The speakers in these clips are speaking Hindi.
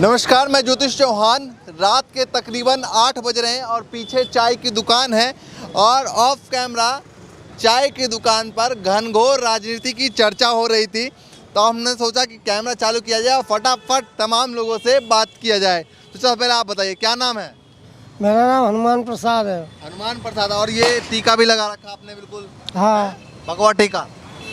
नमस्कार, मैं ज्योतिष चौहान। रात के तकरीबन 8 बज रहे हैं और पीछे चाय की दुकान है और ऑफ कैमरा चाय की दुकान पर घनघोर राजनीति की चर्चा हो रही थी। तो हमने सोचा कि कैमरा चालू किया जाए और फटाफट तमाम लोगों से बात किया जाए। तो सबसे पहले आप बताइए, क्या नाम है? मेरा नाम हनुमान प्रसाद है। हनुमान प्रसाद। और ये टीका भी लगा रखा आपने? बिल्कुल हाँ, भगवा टीका।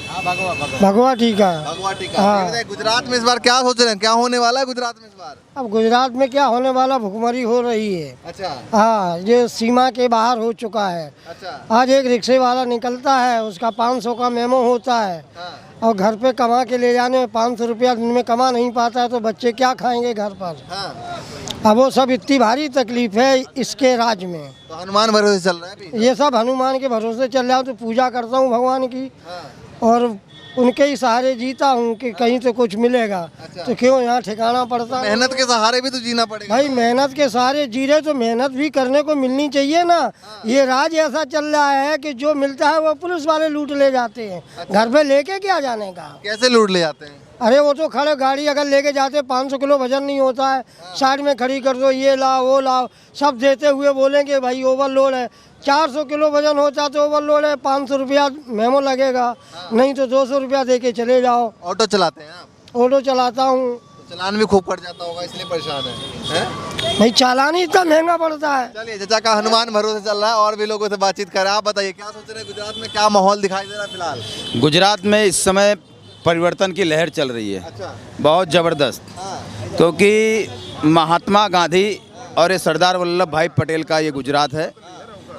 हाँ, भगवा टीका। भगवा टीका। हाँ। ये बताइए, गुजरात में इस बार क्या सोच रहे हैं, क्या होने वाला है गुजरात में इस बार? अब गुजरात में क्या होने वाला, भुखमरी हो रही है। अच्छा हाँ, ये सीमा के बाहर हो चुका है। अच्छा। आज एक रिक्शे वाला निकलता है, उसका 500 का मेमो होता है हाँ और घर पे कमा के ले जाने में 500 रुपया दिन में कमा नहीं पाता है, तो बच्चे क्या खाएंगे घर पर? हाँ। अब वो सब इतनी भारी तकलीफ है इसके राज में। तो हनुमान भरोसे चल रहा है अभी? ये सब हनुमान के भरोसे चल रहा हूँ, तो पूजा करता हूँ भगवान की हाँ। और उनके ही सहारे जीता हूँ कि कहीं तो कुछ मिलेगा। अच्छा। तो क्यों यहाँ ठिकाना पड़ता है? मेहनत के सहारे भी तो जीना पड़ेगा। भाई मेहनत के सहारे जी रहे तो मेहनत भी करने को मिलनी चाहिए ना। ये राज ऐसा चल रहा है कि जो मिलता है वो पुलिस वाले लूट ले जाते हैं। घर पे लेके क्या जाने का? कैसे लूट ले जाते हैं? अरे वो तो खड़े गाड़ी अगर लेके जाते 500 किलो वजन नहीं होता है, साइड में खड़ी कर दो, ये लाओ वो लाओ, सब देते हुए बोलेंगे भाई ओवरलोड है। 400 किलो वजन होता तो ओवरलोड है, 500 रुपया मेमो लगेगा, नहीं तो 200 रुपया दे के चले जाओ। ऑटो चलाते हैं आप? ऑटो चलाता हूँ। तो चालान भी खूब पड़ जाता होगा, इसलिए परेशान है? भाई चालान ही इतना महंगा पड़ता है। चलिए, चाचा का हनुमान भरोसे चल रहा है और भी लोगों से बातचीत कर रहे हैं। आप बताइए, क्या सोच रहे हैं, गुजरात में क्या माहौल दिखाई दे रहा है फिलहाल? गुजरात में इस समय परिवर्तन की लहर चल रही है। अच्छा। बहुत ज़बरदस्त। हाँ। क्योंकि महात्मा गांधी और ये सरदार वल्लभ भाई पटेल का ये गुजरात है।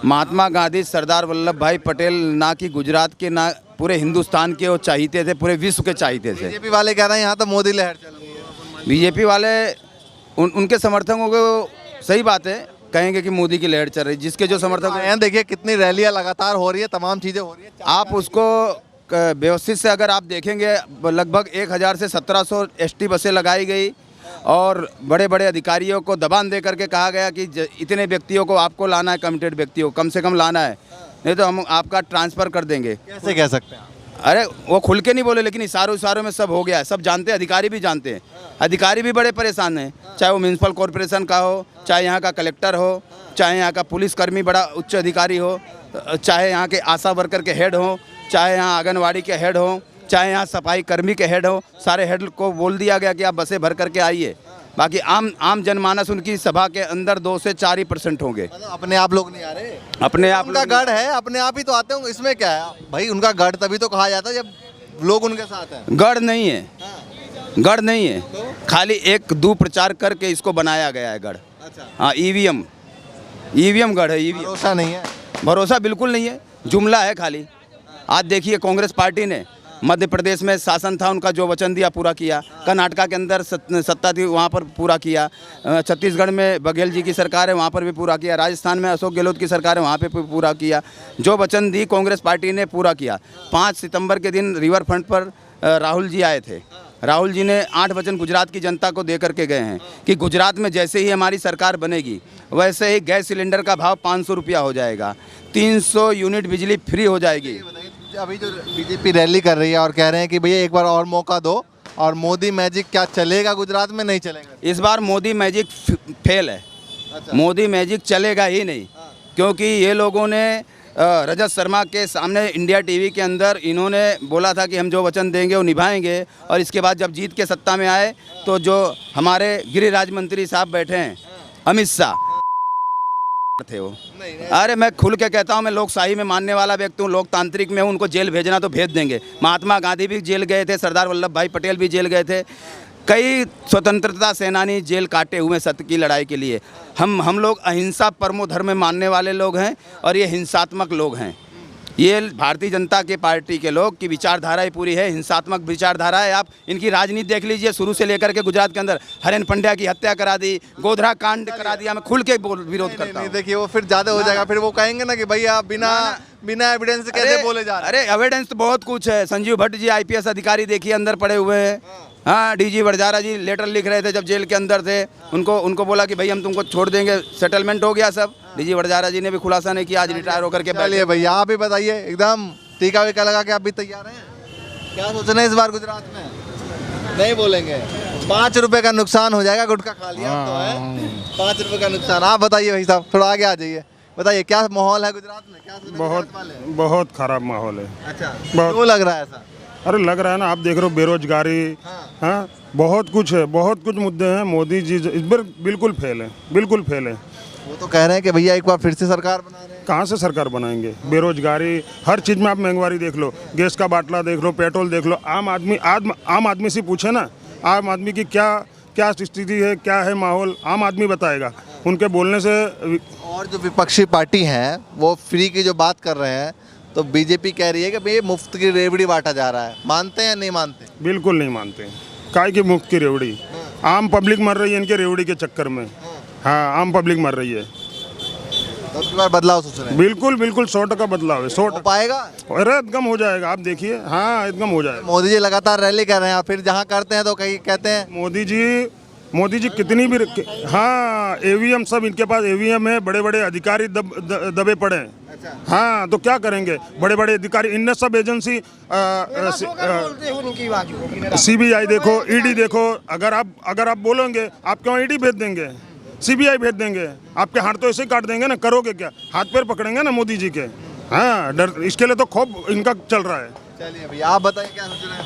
महात्मा गांधी, सरदार वल्लभ भाई पटेल ना कि गुजरात के, ना पूरे हिंदुस्तान के वो चाहते थे, पूरे विश्व के चाहते थे। बीजेपी वाले कह रहे हैं यहाँ तो मोदी लहर चल रही है। बीजेपी वाले उनके समर्थकों को सही बात है, कहेंगे कि मोदी की लहर चल रही है। जिसके जो समर्थक हैं, यहाँ देखिए कितनी रैलियाँ लगातार हो रही है, तमाम चीज़ें हो रही है। आप उसको व्यवस्थित से अगर आप देखेंगे, लगभग 1000 से 1700 एसटी बसें लगाई गई और बड़े बड़े अधिकारियों को दबान दे करके कहा गया कि इतने व्यक्तियों को आपको लाना है, कमिटेड व्यक्तियों को कम से कम लाना है, नहीं तो हम आपका ट्रांसफ़र कर देंगे। कैसे कह सकते हैं? अरे वो खुल के नहीं बोले, लेकिन इशारों में सब हो गया है, सब जानते हैं, अधिकारी भी जानते हैं। अधिकारी भी बड़े परेशान हैं, चाहे वो म्यूनसिपल कॉरपोरेशन का हो, चाहे यहाँ का कलेक्टर हो, चाहे यहाँ का पुलिसकर्मी बड़ा उच्च अधिकारी हो, चाहे यहाँ के आशा वर्कर के हेड हों, चाहे यहाँ आंगनवाड़ी के हेड हों, चाहे यहाँ सफाई कर्मी के हेड हो, सारे हेड को बोल दिया गया कि आप बसें भर करके आइए। बाकी आम जनमानस उनकी सभा के अंदर 2 से 4% होंगे। मतलब अपने आप लोग नहीं आ रहे? अपने आप उनका गढ़ है, अपने आप ही तो आते होंगे, इसमें क्या है भाई? उनका गढ़ तभी तो कहा जाता है जब लोग उनके साथ हैं। गढ़ नहीं है, गढ़ नहीं है, खाली एक दो प्रचार करके इसको बनाया गया है गढ़। अच्छा। हाँ, ईवीएम गढ़ है। ईवीएम भरोसा नहीं है? भरोसा बिल्कुल नहीं है, जुमला है खाली। आज देखिए, कांग्रेस पार्टी ने मध्य प्रदेश में शासन था उनका, जो वचन दिया पूरा किया। कर्नाटका के अंदर सत्ता थी, वहाँ पर पूरा किया। छत्तीसगढ़ में बघेल जी की सरकार है, वहाँ पर भी पूरा किया। राजस्थान में अशोक गहलोत की सरकार है, वहाँ पे पूरा किया। जो वचन दी कांग्रेस पार्टी ने पूरा किया। 5 सितंबर के दिन रिवर फ्रंट पर राहुल जी आए थे। राहुल जी ने 8 वचन गुजरात की जनता को दे करके गए हैं कि गुजरात में जैसे ही हमारी सरकार बनेगी, वैसे ही गैस सिलेंडर का भाव 500 रुपया हो जाएगा, 300 यूनिट बिजली फ्री हो जाएगी। अभी जो बीजेपी रैली कर रही है और कह रहे हैं कि भैया एक बार और मौका दो, और मोदी मैजिक क्या चलेगा गुजरात में? नहीं चलेगा इस बार मोदी मैजिक फेल है। अच्छा। मोदी मैजिक चलेगा ही नहीं, क्योंकि ये लोगों ने रजत शर्मा के सामने इंडिया टीवी के अंदर इन्होंने बोला था कि हम जो वचन देंगे वो निभाएंगे, और इसके बाद जब जीत के सत्ता में आए तो जो हमारे गृह राज्य मंत्री साहब बैठे हैं, अमित शाह थे वो। अरे मैं खुल के कहता हूँ, मैं लोकशाही में मानने वाला व्यक्ति हूँ, लोकतांत्रिक में हूँ। उनको जेल भेजना तो भेज देंगे। महात्मा गांधी भी जेल गए थे, सरदार वल्लभ भाई पटेल भी जेल गए थे, कई स्वतंत्रता सेनानी जेल काटे हुए सत्य की लड़ाई के लिए। हम लोग अहिंसा परमो धर्म मानने वाले लोग हैं, और ये हिंसात्मक लोग हैं। ये भारतीय जनता की पार्टी के लोग की विचारधारा ही पूरी है, हिंसात्मक विचारधारा है। आप इनकी राजनीति देख लीजिए, शुरू से लेकर के गुजरात के अंदर हरेन पंड्या की हत्या करा दी, गोधरा कांड करा दिया। मैं खुल के विरोध करता हूँ। देखिए, वो फिर ज्यादा हो जाएगा, फिर वो कहेंगे ना कि भैया बिना एविडेंस कैसे बोले जा रहे हैं? अरे एविडेंस तो बहुत कुछ है। संजीव भट्ट जी IPS अधिकारी देखिए अंदर पड़े हुए हैं। हाँ, DG वडजारा जी लेटर लिख रहे थे जब जेल के अंदर थे। उनको बोला कि भाई हम तुमको छोड़ देंगे, सेटलमेंट हो गया सब। DG वडजारा जी ने भी खुलासा नहीं किया, आज रिटायर होकर के। चलिए भैया, आप भी बताइए, एकदम टीका वीका लगा के आप भी तैयार हैं? क्या सोच रहे हैं इस बार गुजरात में? नहीं बोलेंगे? ₹5 का नुकसान हो जाएगा, गुटखा खा लिया अब तो है। ₹5 का नुकसान। आप बताइए भाई साहब, थोड़ा आगे आ जाइए, बताइए क्या माहौल है गुजरात में, क्या सुने गुजरात वाले? बहुत खराब माहौल है। अच्छा, बहुत। क्यों लग रहा है ऐसा? अरे लग रहा है ना, आप देख रहे हो बेरोजगारी, हाँ बहुत कुछ है, बहुत कुछ मुद्दे हैं। मोदी जी इस बार बिल्कुल फेल है, बिल्कुल फेल है। वो तो कह रहे हैं कि भैया एक बार फिर से सरकार बना रहे हैं। कहाँ से सरकार बनाएंगे? बेरोजगारी, हर चीज़ में आप महंगाई देख लो, गैस का बाटला देख लो, पेट्रोल देख लो। आम आदमी से पूछे ना, आम आदमी की क्या क्या स्थिति है, क्या है माहौल, आम आदमी बताएगा। उनके बोलने से। और जो विपक्षी पार्टी हैं वो फ्री की जो बात कर रहे हैं, तो बीजेपी कह रही है कि भाई मुफ्त की रेवड़ी बांटा जा रहा है। मानते हैं या नहीं मानते? बिल्कुल नहीं मानते। काय की मुफ्त की रेवड़ी? आम पब्लिक मर रही है इनके रेवड़ी के चक्कर में। हाँ, आम पब्लिक मर रही है। तो अब की बार बदलाव सोच रहे हैं? बिल्कुल बिल्कुल 100% बदलाव है। 100 हो पाएगा? अरे एकदम हो जाएगा, आप देखिए। हाँ, एकदम हो जाएगा। मोदी जी लगातार रैली कर रहे हैं, और फिर जहाँ करते हैं तो कहीं कहते हैं मोदी जी कितनी भी। हाँ, ईवीएम सब इनके पास ईवीएम है, बड़े बड़े अधिकारी दबे पड़े हैं। हाँ, तो क्या करेंगे बड़े बड़े अधिकारी? इनने सब एजेंसी, सीबीआई देखो, ईडी देखो। अगर आप बोलोगे, आप क्यों ईडी भेज देंगे, सीबीआई भेज देंगे? आपके हाथ तो ऐसे ही काट देंगे ना, करोगे क्या? हाथ पैर पकड़ेंगे ना मोदी जी के। हाँ, डर इसके लिए तो खूब इनका चल रहा है। चलिए भैया, आप बताइए क्या सोच रहे हैं,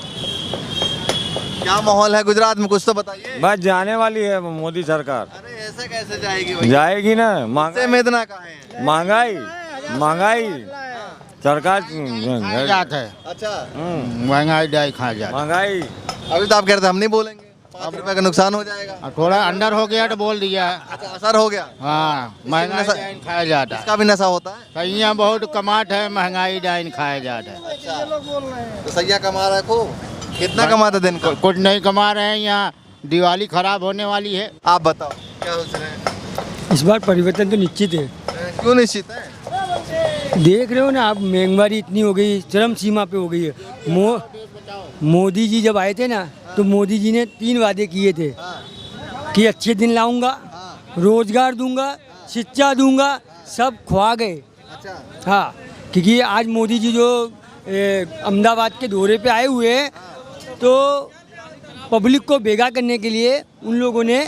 क्या माहौल है गुजरात में, कुछ तो बताइए। बस जाने वाली है मोदी सरकार। अरे ऐसे कैसे जाएगी भैया? जाएगी ना। इससे में इतना कहाँ है? महंगाई सरकार जाता है। अच्छा, महंगाई डाई खा जाता महंगाई। अभी तो आप कह रहे थे हम नहीं बोलेंगे, ₹5 का नुकसान हो जाएगा। है। थोड़ा अंदर हो गया तो बोल दिया। अच्छा, असर हो गया। हाँ, महंगाई नशा- डाइन खाया जाता है। इसका भी नशा होता है। सैया बहुत कमाट है, महंगाई डाइन खाया जाता है। तो सैया कमा रहा है खूब। कितना कमाता दिन को? कुछ नहीं कमा रहे हैं, यहाँ दिवाली खराब होने वाली है। आप बताओ क्या सोच रहे हैं? इस बार परिवर्तन तो निश्चित है। क्यों निश्चित है? देख रहे हो ना आप, महंगाई इतनी हो गई, चरम सीमा पे हो गई है। मोदी जी जब आए थे ना, तो मोदी जी ने 3 वादे किए थे कि अच्छे दिन लाऊंगा, रोजगार दूंगा, शिक्षा दूंगा, सब खुआ गए। अच्छा, हाँ, क्योंकि आज मोदी जी जो अहमदाबाद के दौरे पे आए हुए हैं, तो पब्लिक को बेगा करने के लिए उन लोगों ने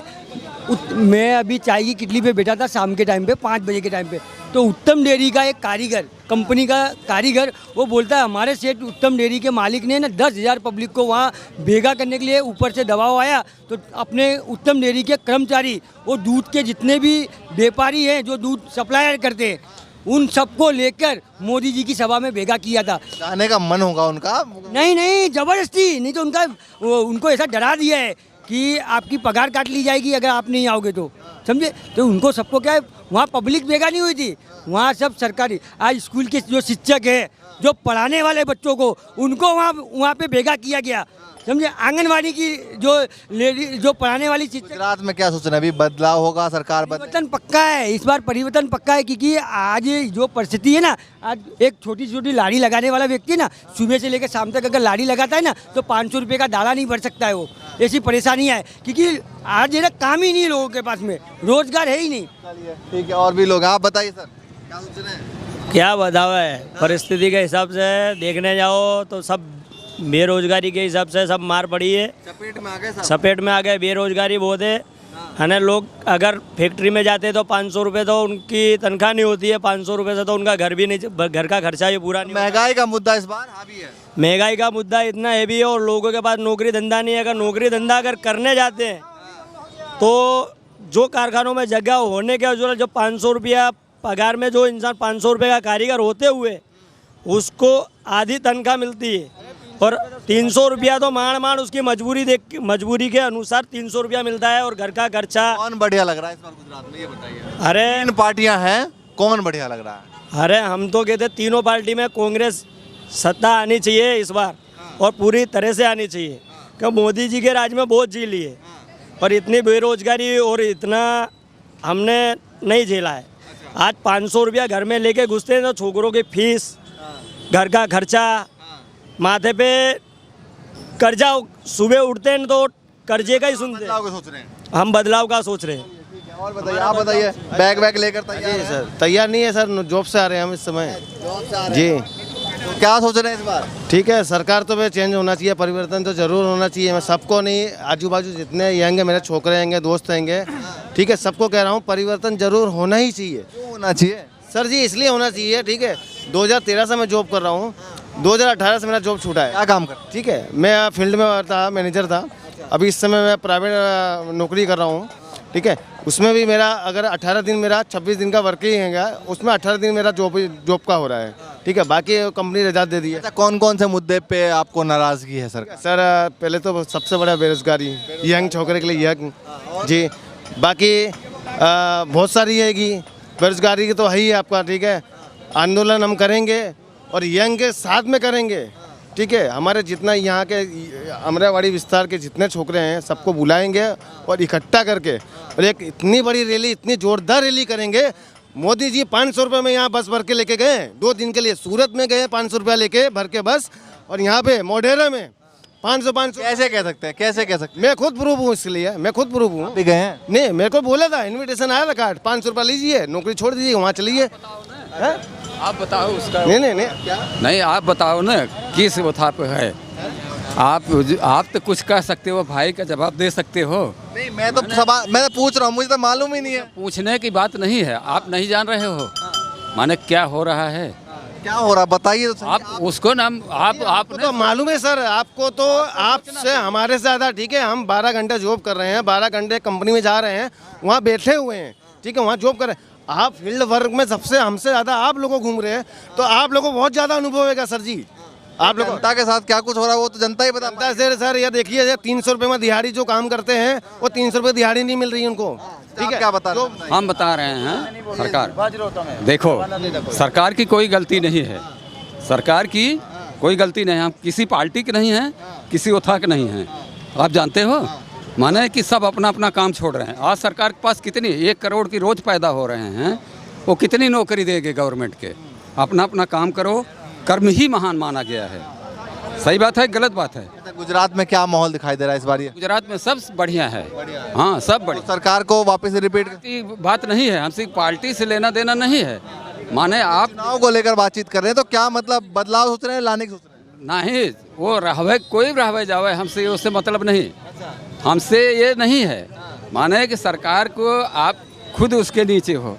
मैं अभी चाय की किटली पे बैठा था शाम के टाइम पे, 5 बजे के टाइम पे, तो उत्तम डेयरी का एक कारीगर, कंपनी का कारीगर, वो बोलता है हमारे सेठ उत्तम डेयरी के मालिक ने ना 10,000 पब्लिक को वहाँ बेगा करने के लिए ऊपर से दबाव आया, तो अपने उत्तम डेयरी के कर्मचारी, वो दूध के जितने भी व्यापारी हैं जो दूध सप्लायर करते हैं, उन सबको लेकर मोदी जी की सभा में बेगा किया था। जाने का मन होगा उनका? नहीं, जबरदस्ती नहीं, तो उनको ऐसा डरा दिया है कि आपकी पगार काट ली जाएगी अगर आप नहीं आओगे तो, समझे? तो उनको सबको क्या है, वहाँ पब्लिक बेगा नहीं हुई थी, वहाँ सब सरकारी। आज स्कूल के जो शिक्षक हैं, जो पढ़ाने वाले बच्चों को, उनको वहाँ पे बेगा किया गया, समझे? आंगनवाड़ी की जो पढ़ाने वाली शिक्षक। गुजरात में क्या सोच रहे हैं? अभी बदलाव होगा, सरकार परिवर्तन पक्का है, इस बार परिवर्तन पक्का है, क्योंकि आज जो परिस्थिति है ना, आज एक छोटी छोटी लाड़ी लगाने वाला व्यक्ति ना, सुबह से लेकर शाम तक अगर लाड़ी लगाता है ना, तो ₹500 का दाना नहीं भर सकता है वो। ऐसी परेशानी है, क्योंकि आज ये ना काम ही नहीं है लोगों के पास में, रोजगार है ही नहीं। ठीक है, और भी लोग, आप बताइए सर क्या सोच रहे हैं? क्या बताओ है, परिस्थिति के हिसाब से देखने जाओ तो सब बेरोजगारी के हिसाब से सब मार पड़ी है, चपेट में आ गए सब। सपेट में आ गए, बेरोजगारी बहुत है ना। लोग अगर फैक्ट्री में जाते तो ₹500 तो उनकी तनख्वाह नहीं होती है, ₹500 से तो उनका घर भी नहीं, घर का खर्चा भी पूरा नहीं होता। महंगाई का मुद्दा इस बार हावी है। महंगाई का मुद्दा इतना हैवी है, और लोगों के पास नौकरी धंधा नहीं है। अगर नौकरी धंधा अगर करने जाते हैं तो जो कारखानों में जगह होने के वजह जो ₹500 पगार में जो इंसान ₹500 का कारीगर होते हुए उसको आधी तनख्वाह मिलती है, और ₹300 तो माण उसकी मजबूरी के अनुसार ₹300 मिलता है, और घर का खर्चा। कौन बढ़िया लग रहा है इस बार गुजरात में, ये बताइए। अरे 3 पार्टियां हैं, कौन बढ़िया लग रहा है? अरे हम तो कहते तीनों पार्टी में कांग्रेस सत्ता आनी चाहिए इस बार, और पूरी तरह से आनी चाहिए, क्योंकि मोदी जी के राज में बहुत झेल लिए, और इतनी बेरोजगारी और इतना हमने नहीं झेला है। आज ₹500 घर में लेके घुसते हैं तो छोकरों की फीस, घर का खर्चा, माथे पे कर्जा, सुबह उठते हैं तो कर्जे का ही सुनते हैं। बदलाव का सोच रहे हैं? हम बदलाव का सोच रहे हैं। और बताइए, आप बताइए, बैग लेकर तैयार हैं? सर तैयार नहीं है सर, जॉब से आ रहे हैं हम इस समय। जॉब से आ रहे जी। हैं। तो क्या सोच रहे हैं इस बार? ठीक है, सरकार तो भाई चेंज होना चाहिए, परिवर्तन तो जरूर होना चाहिए। मैं सबको नहीं, आजू बाजू जितने यंग मेरे छोकरे होंगे, दोस्त होंगे, ठीक है, सबको कह रहा हूँ परिवर्तन जरूर होना ही चाहिए। क्यों होना चाहिए? सर जी इसलिए होना चाहिए, ठीक है, 2013 से मैं जॉब कर रहा हूँ, 2018 से मेरा जॉब छूटा है। क्या काम कर? ठीक है, मैं फील्ड में था, मैनेजर था। अभी इस समय मैं प्राइवेट नौकरी कर रहा हूँ, ठीक है। उसमें भी मेरा अगर 18 दिन मेरा 26 दिन का वर्किंग है, उसमें 18 दिन मेरा जॉब का हो रहा है, ठीक है। बाकी कंपनी रजा दे दी है। अच्छा, कौन कौन से मुद्दे पे आपको नाराजगी है सर? सर पहले तो सबसे बड़ा बेरोजगारी, यंग छोकरे के लिए यंग जी। बाकी बहुत सारी है बेरोजगारी की तो है ही आपका, ठीक है। आंदोलन हम करेंगे और यंग के साथ में करेंगे, ठीक है। हमारे जितना यहाँ के अमरावाड़ी विस्तार के जितने छोकरे हैं सबको बुलाएंगे और इकट्ठा करके और एक इतनी बड़ी रैली, इतनी जोरदार रैली करेंगे। मोदी जी 500 रुपये में यहाँ बस भर के लेके गए, 2 दिन के लिए सूरत में गए 500 रुपया लेके भर के बस, और यहाँ पे मोढेरा में 500 कैसे कह सकते हैं, कैसे कह सकते हैं? मैं खुद प्रूफ हूँ, इसलिए मैं खुद प्रूफ हूँ। भी गए हैं? नहीं, मेरे को बोला था, इनविटेशन आया था कार्ड, 500 रुपया लीजिए, नौकरी छोड़ दीजिए, वहाँ चलिए। आप बताओ उसका। नहीं, आप बताओ ना किस वथा पे है। आप तो कुछ कह सकते हो, भाई का जवाब दे सकते हो। नहीं, मैं तो पूछ रहा हूँ, मुझे तो मालूम ही नहीं है। पूछने की बात नहीं है, आप नहीं जान रहे हो माने क्या हो रहा है। क्या हो रहा बताइए तो। आप उसको नाम आप तो मालूम है सर आपको, तो आपसे हमारे से ज़्यादा, ठीक है। हम 12 घंटे जॉब कर रहे हैं, 12 घंटे कंपनी में जा रहे हैं, वहाँ बैठे हुए हैं, ठीक है, वहाँ जॉब कर रहे हैं। आप फील्ड वर्क में सबसे हमसे ज़्यादा आप लोगों घूम रहे हैं, तो आप लोगों को बहुत ज़्यादा अनुभव है सर जी। आप लोग जनता के साथ क्या कुछ हो रहा है वो तो जनता ही बता। सर ये देखिए, 300 रुपये में दिहाड़ी जो काम करते हैं वो 300 रुपये दिहाड़ी नहीं मिल रही उनको, ठीक है। क्या बता रहे हैं? हम बता रहे हैं सरकार, देखो सरकार की कोई गलती नहीं है, सरकार की कोई गलती नहीं है। हम किसी पार्टी के नहीं हैं, किसी उठा के नहीं हैं, आप जानते हो। माने कि सब अपना अपना काम छोड़ रहे हैं। आज सरकार के पास कितनी 1 करोड़ की रोज पैदा हो रहे हैं, वो कितनी नौकरी देंगे गवर्नमेंट के। अपना अपना काम करो, कर्म ही महान माना गया है। सही बात है, गलत बात है। गुजरात में क्या माहौल दिखाई दे रहा है इस बार? ये गुजरात में सब बढ़िया है, हाँ सब बढ़िया। सरकार को वापस रिपीट की बात नहीं है, हमसे पार्टी से लेना देना नहीं है। माने आप चुनाव को लेकर बातचीत कर रहे हैं, तो क्या मतलब बदलाव सोच रहे हैं, लाने की सोच रहे हैं? नहीं, वो रहवे कोई रहवे जावे, हमसे उससे मतलब नहीं, हमसे ये नहीं है। माने कि सरकार को आप खुद उसके नीचे हो,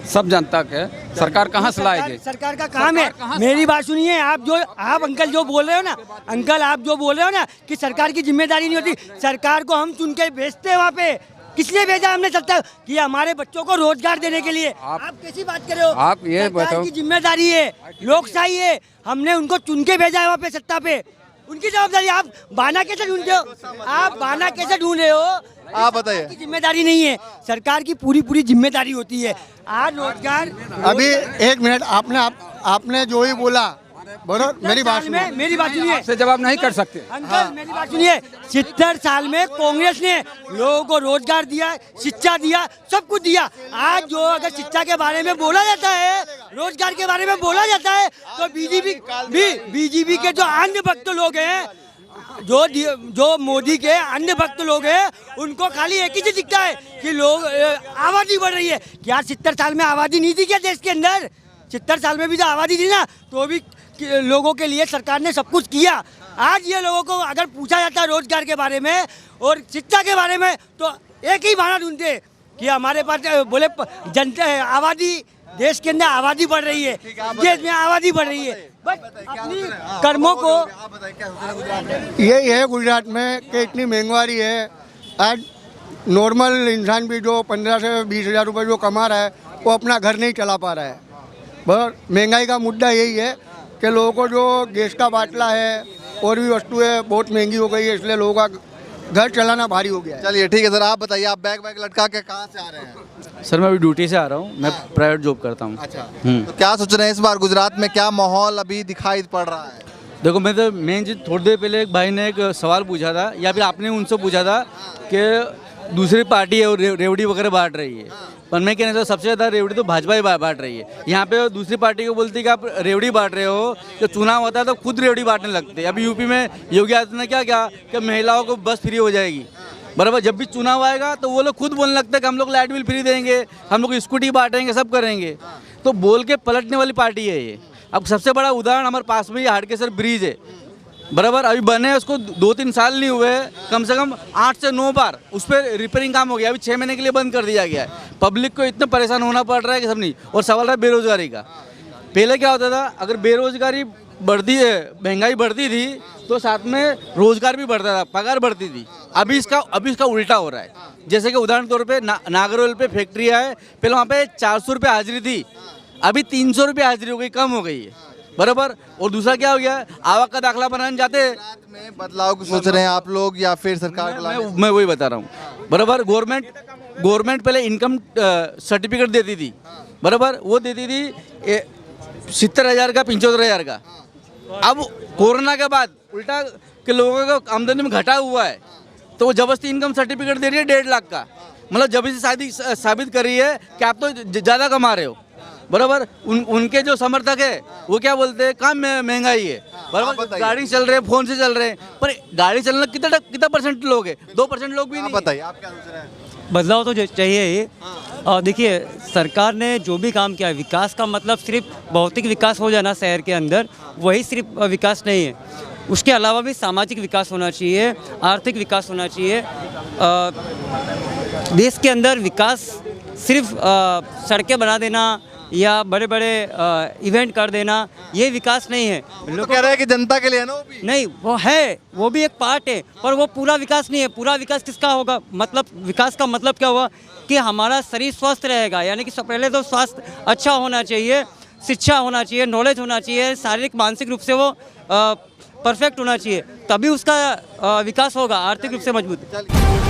सब जनता के सरकार कहाँ से लाएगी? सरकार का काम है। मेरी बात सुनिए, आप अंकल जो बोल रहे हो ना, अंकल आप जो बोल रहे हो ना कि सरकार की जिम्मेदारी नहीं होती, सरकार को हम चुन के भेजते हैं वहाँ पे। किस लिए भेजा हमने सत्ता? कि हमारे बच्चों को रोजगार देने के लिए। आप कैसी बात कर रहे हो? आप ये बताओ, की जिम्मेदारी है, लोकशाही है, हमने उनको चुन के भेजा है वहाँ पे सत्ता पे, उनकी जवाबदारी। आप बहाना कैसे ढूंढ रहे हो? आप बहाना कैसे ढूंढ रहे हो? आप बताइए। की जिम्मेदारी नहीं है, सरकार की पूरी जिम्मेदारी होती है। आज रोजगार अभी 1 मिनट, आपने जो ही बोला बरोबर, मेरी बात सुनिए। आपसे जवाब नहीं कर सकते। अंकल मेरी बात सुनिए, 70 साल में कांग्रेस ने लोगों को रोजगार दिया, शिक्षा दिया, सब कुछ दिया। आज जो अगर शिक्षा के बारे में बोला जाता है, रोजगार के बारे में बोला जाता है, तो बीजेपी के जो अन्य भक्त लोग हैं, जो मोदी के अन्य भक्त लोग हैं, उनको खाली एक ही चीज दिखता है कि लोग आबादी बढ़ रही है। क्या 70 साल में आबादी नहीं थी क्या देश के अंदर? 70 साल में भी तो आबादी थी ना, तो भी लोगों के लिए सरकार ने सब कुछ किया। आज ये लोगों को अगर पूछा जाता है रोजगार के बारे में और शिक्षा के बारे में, तो एक ही बहाना ढूंढते कि हमारे पास बोले जनता आबादी, देश के अंदर आबादी बढ़ रही है, देश में आबादी बढ़ रही है, बस अपनी कर्मों को। यही है गुजरात में कि इतनी महंगाई है। आज नॉर्मल इंसान भी जो 15 से 20 हज़ार रुपये जो कमा रहा है, वो अपना घर नहीं चला पा रहा है। बस महंगाई का मुद्दा यही है कि लोगों को जो गैस का बाटला है और भी वस्तुएं बहुत महंगी हो गई है, इसलिए लोगों का घर चलाना भारी हो गया है। चलिए ठीक है सर, आप बताइए, आप बैग लटका के कहाँ से आ रहे हैं? सर मैं अभी ड्यूटी से आ रहा हूँ, मैं प्राइवेट जॉब करता हूँ। अच्छा, तो क्या सोच रहे हैं इस बार गुजरात में क्या माहौल अभी दिखाई पड़ रहा है? देखो मैं तो मेन चीज़, थोड़ी देर पहले एक भाई ने एक सवाल पूछा था, या फिर आपने उनसे पूछा था कि दूसरी पार्टी है और रेवड़ी वगैरह बांट रही है, पर मैं कहना चाहता सबसे ज़्यादा रेवड़ी तो भाजपा ही बांट रही है। यहाँ पे दूसरी पार्टी को बोलती है कि आप रेवड़ी बांट रहे हो, जब चुनाव होता है तो खुद रेवड़ी बांटने लगते हैं। अभी यूपी में योगी आदित्यनाथ ने क्या किया कि महिलाओं को बस फ्री हो जाएगी, बराबर। जब भी चुनाव आएगा तो वो लोग खुद बोलने लगते हैं कि हम लोग लाइट बिल फ्री देंगे, हम लोग स्कूटी बांटेंगे, सब करेंगे। तो बोल के पलटने वाली पार्टी है ये। अब सबसे बड़ा उदाहरण हमारे पास में ही हाटकेसर ब्रिज है, बराबर, अभी बने उसको 2-3 साल नहीं हुए, कम से कम 8 से 9 बार उस पर रिपेयरिंग काम हो गया, अभी 6 महीने के लिए बंद कर दिया गया है। पब्लिक को इतना परेशान होना पड़ रहा है कि सब नहीं। और सवाल रहा बेरोजगारी का। पहले क्या होता था, अगर बेरोजगारी बढ़ती है, महंगाई बढ़ती थी तो साथ में रोजगार भी बढ़ता था, पगार बढ़ती थी। अभी इसका उल्टा हो रहा है। जैसे कि उदाहरण तौर पे नागरहोल पे फैक्ट्रियाँ है, पहले वहाँ पे 400 रुपये हाजिरी थी, अभी 300 रुपये हाजिरी हो गई, कम हो गई है, बराबर। और दूसरा क्या हो गया, आवक का दाखला बनाने जाते हैं, में बदलाव की सोच रहे हैं आप लोग या फिर सरकार को लाने? मैं वही बता रहा हूँ, बराबर। गवर्नमेंट पहले इनकम सर्टिफिकेट देती थी, बराबर, वो देती थी 70,000 का, 75,000 का। अब कोरोना के बाद उल्टा के लोगों को आमदनी में घटा हुआ है, तो वो जबरदस्ती इनकम सर्टिफिकेट दे रही है 1.5 लाख का। मतलब जबरदस्ती साबित कर रही है कि आप तो ज़्यादा कमा रहे हो, बराबर। उनके जो समर्थक है वो क्या बोलते हैं, कम महंगाई है, बराबर, गाड़ी चल रहे हैं, फोन से चल रहे हैं, पर गाड़ी चलना कितना % लोग है, 2% लोग भी नहीं। बताइए आप क्या सोच रहे हैं? बदलाव तो चाहिए ही। और देखिए, सरकार ने जो भी काम किया है, विकास का मतलब सिर्फ भौतिक विकास हो जाना शहर के अंदर, वही सिर्फ विकास नहीं है, उसके अलावा भी सामाजिक विकास होना चाहिए, आर्थिक विकास होना चाहिए। देश के अंदर विकास सिर्फ सड़कें बना देना या बड़े बड़े इवेंट कर देना, ये विकास नहीं है। लोग कह रहे हैं कि जनता के लिए है ना, वो भी नहीं, वो है, वो भी एक पार्ट है, पर वो पूरा विकास नहीं है। पूरा विकास किसका होगा, मतलब विकास का मतलब क्या हुआ कि हमारा शरीर स्वस्थ रहेगा, यानी कि पहले तो स्वास्थ्य अच्छा होना चाहिए, शिक्षा होना चाहिए, नॉलेज होना चाहिए, शारीरिक मानसिक रूप से वो परफेक्ट होना चाहिए, तभी उसका विकास होगा, आर्थिक रूप से मजबूत।